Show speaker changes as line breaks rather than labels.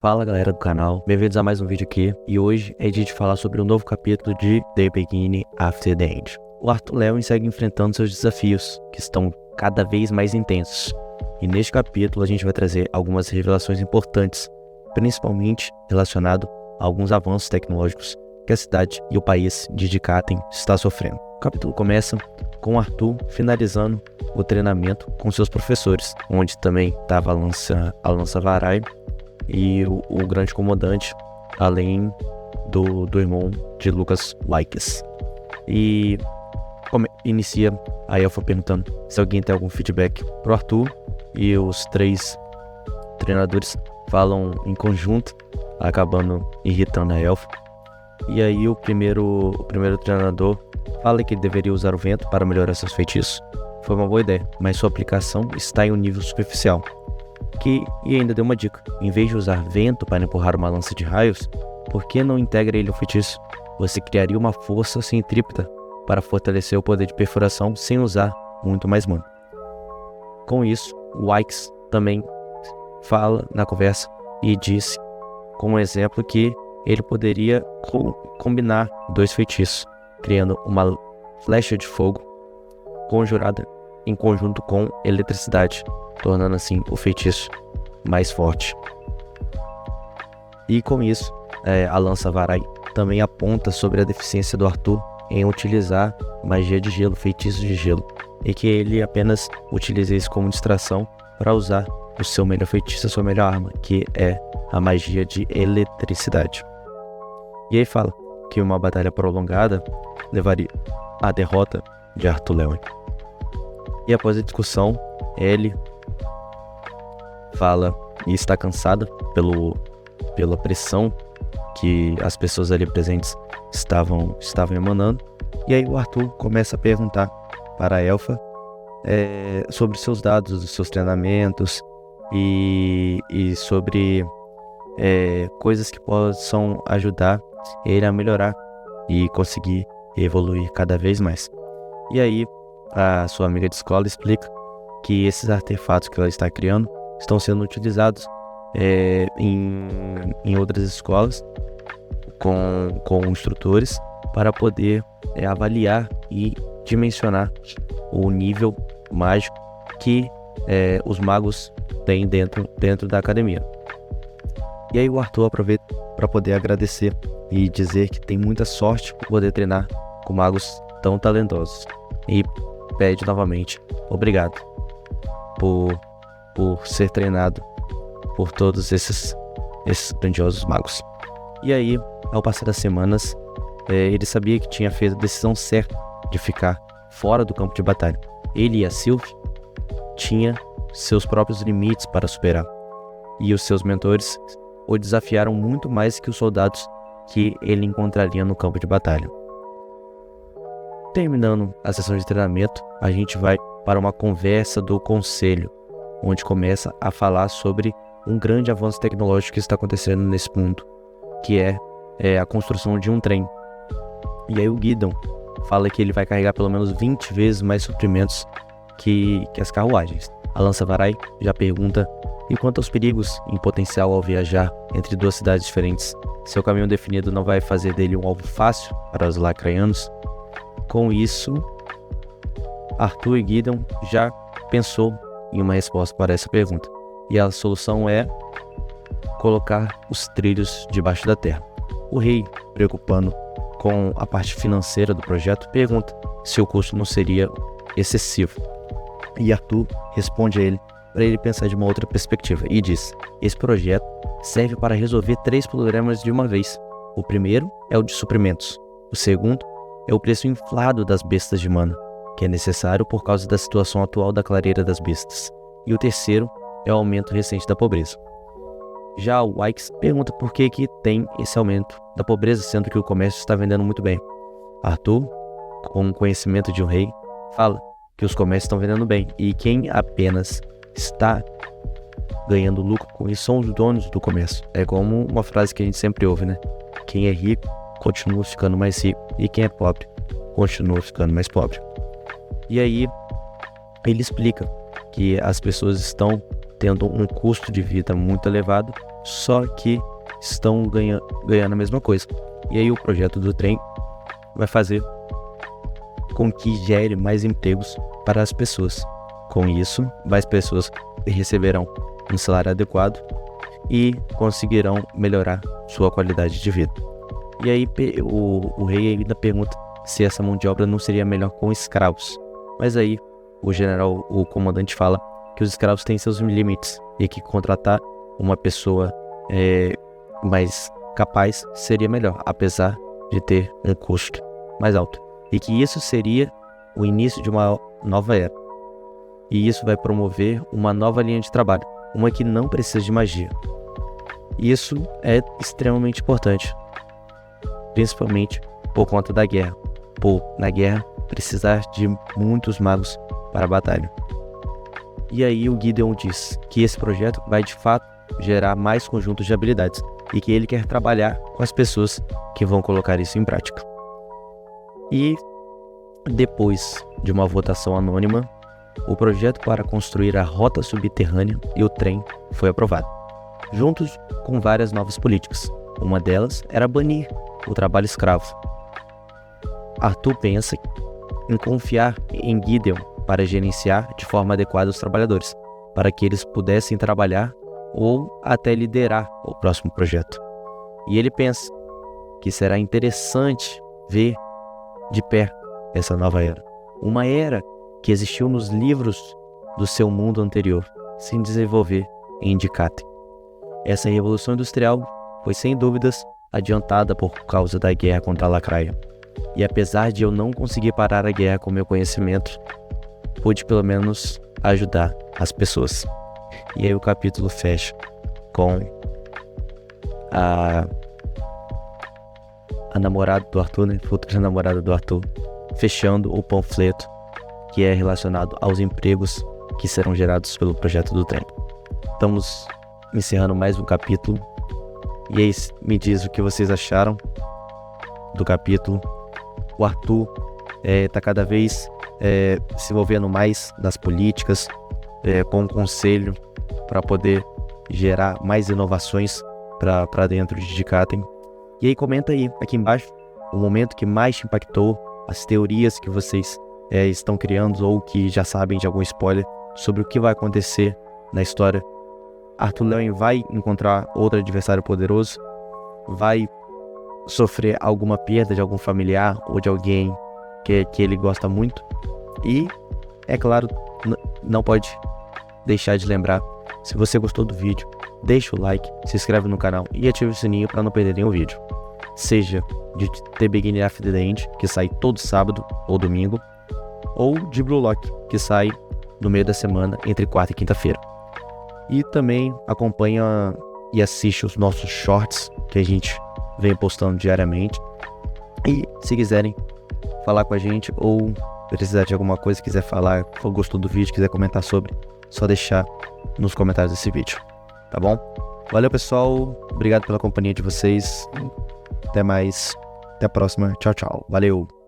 Fala galera do canal, bem-vindos a mais um vídeo aqui e hoje é dia de falar sobre um novo capítulo de The Beginning After the End. O Arthur Lewin segue enfrentando seus desafios, que estão cada vez mais intensos, e neste capítulo a gente vai trazer algumas revelações importantes, principalmente relacionado a alguns avanços tecnológicos que a cidade e o país de Dikaten está sofrendo. O capítulo começa com Arthur finalizando o treinamento com seus professores, onde também estava a lança Varai e o grande comandante, além do irmão de Lucas Likes. E inicia a Elfa perguntando se alguém tem algum feedback pro Arthur, e os três treinadores falam em conjunto, acabando irritando a Elfa. E aí o primeiro treinador fala que ele deveria usar o vento para melhorar seus feitiços. Foi uma boa ideia, mas sua aplicação está em um nível superficial. E ainda deu uma dica: em vez de usar vento para empurrar uma lança de raios, por que não integra ele ao feitiço? Você criaria uma força centrípeta para fortalecer o poder de perfuração sem usar muito mais mana. Com isso, o Wykes também fala na conversa e disse, como exemplo, que ele poderia combinar dois feitiços, criando uma flecha de fogo conjurada em conjunto com eletricidade, tornando assim o feitiço mais forte. E com isso, a lança Varai também aponta sobre a deficiência do Arthur em utilizar magia de gelo, feitiços de gelo, e que ele apenas utiliza isso como distração para usar o seu melhor feitiço, a sua melhor arma, que é a magia de eletricidade. E aí fala que uma batalha prolongada levaria à derrota de Arthur Lewin. E após a discussão, ele fala e está cansada pela pressão que as pessoas ali presentes estavam emanando. E aí o Arthur começa a perguntar para a Elfa sobre seus dados, os seus treinamentos e sobre coisas que possam ajudar ele a melhorar e conseguir evoluir cada vez mais. E aí a sua amiga de escola explica que esses artefatos que ela está criando estão sendo utilizados em outras escolas com instrutores para poder avaliar e dimensionar o nível mágico que os magos têm dentro da academia. E aí o Arthur aproveita para poder agradecer e dizer que tem muita sorte por poder treinar com magos tão talentosos, e pede novamente obrigado por ser treinado por todos esses grandiosos magos. E aí, ao passar das semanas, ele sabia que tinha feito a decisão certa de ficar fora do campo de batalha. Ele e a Sylvie tinham seus próprios limites para superar, e os seus mentores o desafiaram muito mais que os soldados que ele encontraria no campo de batalha. Terminando a sessão de treinamento, a gente vai para uma conversa do conselho, onde começa a falar sobre um grande avanço tecnológico que está acontecendo nesse mundo, que é a construção de um trem. E aí o Guidon fala que ele vai carregar pelo menos 20 vezes mais suprimentos que as carruagens. A lança Varai já pergunta: e quanto aos perigos em potencial ao viajar entre duas cidades diferentes, seu caminho definido não vai fazer dele um alvo fácil para os lacraianos? Com isso, Arthur e Guidon já pensou em uma resposta para essa pergunta, e a solução é colocar os trilhos debaixo da terra. O rei, preocupando com a parte financeira do projeto, pergunta se o custo não seria excessivo, e Arthur responde a ele para ele pensar de uma outra perspectiva e diz: esse projeto serve para resolver 3 problemas de uma vez. O primeiro é o de suprimentos, o segundo é o preço inflado das bestas de mana, que é necessário por causa da situação atual da clareira das bestas, e o terceiro é o aumento recente da pobreza. Já o Wykes pergunta por que tem esse aumento da pobreza, sendo que o comércio está vendendo muito bem. Arthur, com conhecimento de um rei, fala que os comércios estão vendendo bem, e quem apenas está ganhando lucro com isso são os donos do comércio. É como uma frase que a gente sempre ouve, né? Quem é rico continua ficando mais rico, e quem é pobre continua ficando mais pobre. E aí ele explica que as pessoas estão tendo um custo de vida muito elevado só que estão ganhando a mesma coisa. E aí o projeto do trem vai fazer com que gere mais empregos para as pessoas. Com isso, mais pessoas receberão um salário adequado e conseguirão melhorar sua qualidade de vida. E aí o rei ainda pergunta se essa mão de obra não seria melhor com escravos. Mas aí o comandante fala que os escravos têm seus limites e que contratar uma pessoa mais capaz seria melhor, apesar de ter um custo mais alto. E que isso seria o início de uma nova era. E isso vai promover uma nova linha de trabalho, uma que não precisa de magia. Isso é extremamente importante, principalmente por conta da guerra. Na guerra, precisar de muitos magos para a batalha. E aí o Gideon diz que esse projeto vai de fato gerar mais conjuntos de habilidades e que ele quer trabalhar com as pessoas que vão colocar isso em prática. E depois de uma votação anônima, o projeto para construir a rota subterrânea e o trem foi aprovado, juntos com várias novas políticas. Uma delas era banir o trabalho escravo. Arthur pensa em confiar em Gideon para gerenciar de forma adequada os trabalhadores, para que eles pudessem trabalhar ou até liderar o próximo projeto. E ele pensa que será interessante ver de perto essa nova era. Uma era que existiu nos livros do seu mundo anterior, se desenvolver em Indicatem. Essa revolução industrial foi sem dúvidas adiantada por causa da guerra contra a Lacraia. E apesar de eu não conseguir parar a guerra com meu conhecimento, pude pelo menos ajudar as pessoas. E aí o capítulo fecha com a namorada do Arthur, futura namorada do Arthur, fechando o panfleto que é relacionado aos empregos que serão gerados pelo projeto do trem. Estamos encerrando mais um capítulo. E aí, me diz o que vocês acharam do capítulo. O Arthur está cada vez se envolvendo mais nas políticas, com o conselho, para poder gerar mais inovações para dentro de Indicatem. E aí comenta aí, aqui embaixo, o momento que mais te impactou, as teorias que vocês estão criando ou que já sabem de algum spoiler sobre o que vai acontecer na história. Arthur Lewen vai encontrar outro adversário poderoso? Vai sofrer alguma perda de algum familiar ou de alguém que ele gosta muito? E, é claro, não pode deixar de lembrar, se você gostou do vídeo, deixa o like, se inscreve no canal e ativa o sininho para não perder nenhum vídeo. Seja de The Beginning of the End, que sai todo sábado ou domingo, ou de Blue Lock, que sai no meio da semana, entre quarta e quinta-feira. E também acompanha e assiste os nossos shorts, que a gente vem postando diariamente. E se quiserem falar com a gente ou precisar de alguma coisa, quiser falar, ou gostou do vídeo, quiser comentar sobre, só deixar nos comentários desse vídeo, tá bom? Valeu, pessoal, obrigado pela companhia de vocês, até mais, até a próxima, tchau, tchau, valeu!